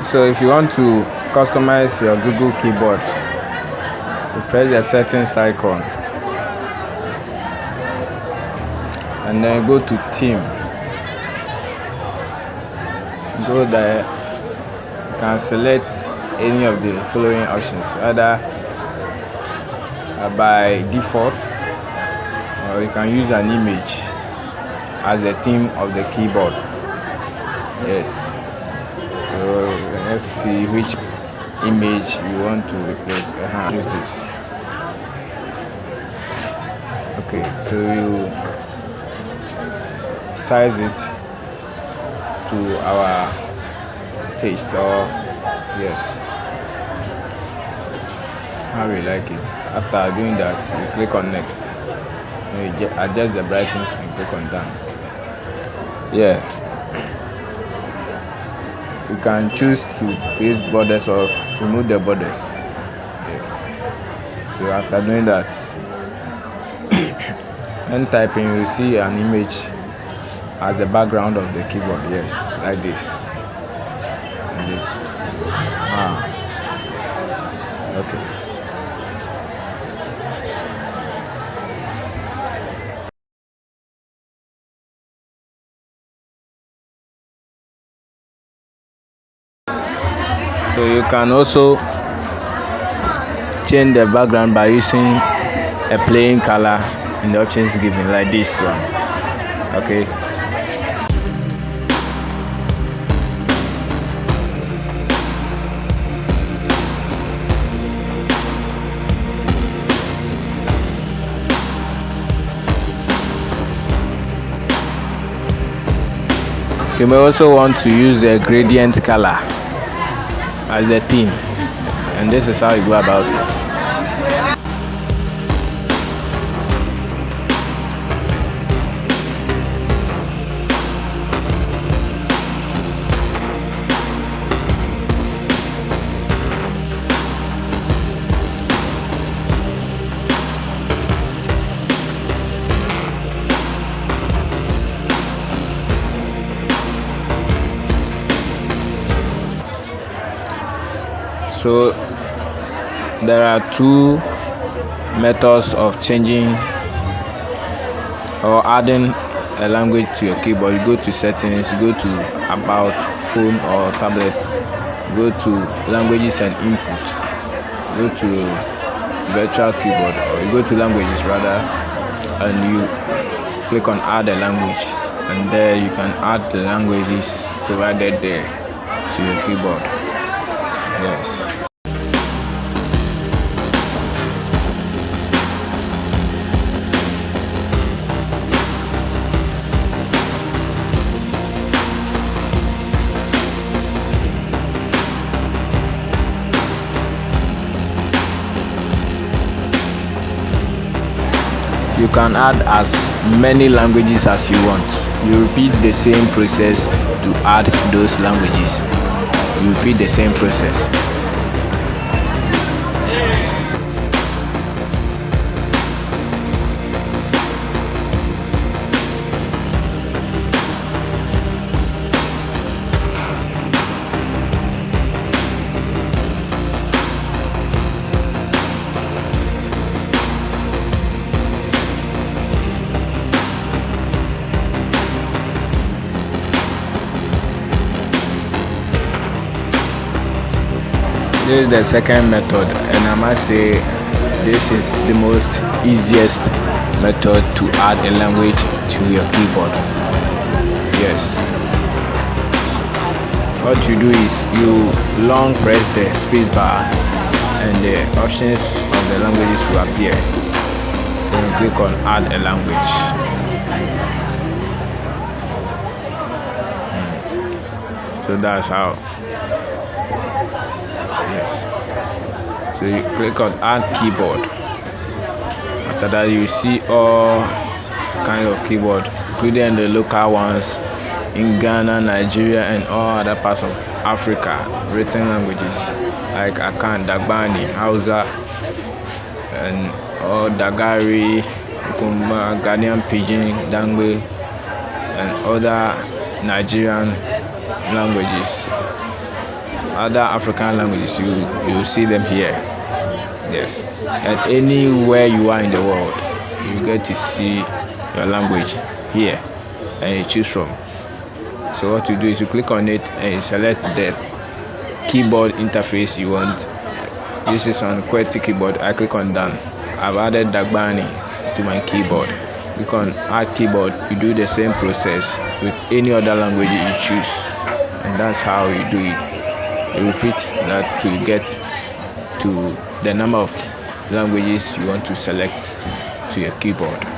So if you want to customize your Google keyboard, you press the settings icon and then go to theme. Go there, you can select any of the following options, either by default, or you can use an image as the theme of the keyboard. Yes, so let's see which image you want to replace. Use this. Okay, so you size it to our taste, or yes, how we like it. After doing that, you click on next. You adjust the brightness and click on done. Yeah, you can choose to paste borders or remove the borders. Yes, so after doing that, when typing, you see an image as the background of the keyboard. Yes, like this. And it. Okay. So you can also change the background by using a plain color in the options given, like this one. Okay. You may also want to use a gradient color as the theme, and this is how you go about it. So there are two methods of changing or adding a language to your keyboard. You go to settings, you go to about phone or tablet, go to languages and input, go to virtual keyboard, or you go to languages rather, and you click on add a language, and there you can add the languages provided there to your keyboard. Yes. You can add as many languages as you want. You repeat the same process to add those languages. You repeat the same process. This is the second method, and I must say this is the most easiest method to add a language to your keyboard. Yes. What you do is you long press the space bar and the options of the languages will appear. Then you click on add a language. So that's how. Yes, so you click on add keyboard. After that, you see all kind of keyboard, including the local ones in Ghana, Nigeria, and all other parts of Africa, written languages like Akan, Dagbani, Hausa, and all Dagari, Kumba, Ghanaian Pidgin, Dangbe, and other Nigerian languages. other African languages, you see them here. Yes, and anywhere you are in the world, you get to see your language here, and you choose from. So what you do is you click on it and you select the keyboard interface you want. This is on QWERTY keyboard. I click on done. I've added Dagbani to my keyboard. Click on add keyboard. You do the same process with any other language you choose, and that's how you do it. You repeat that to get to the number of languages you want to select to your keyboard.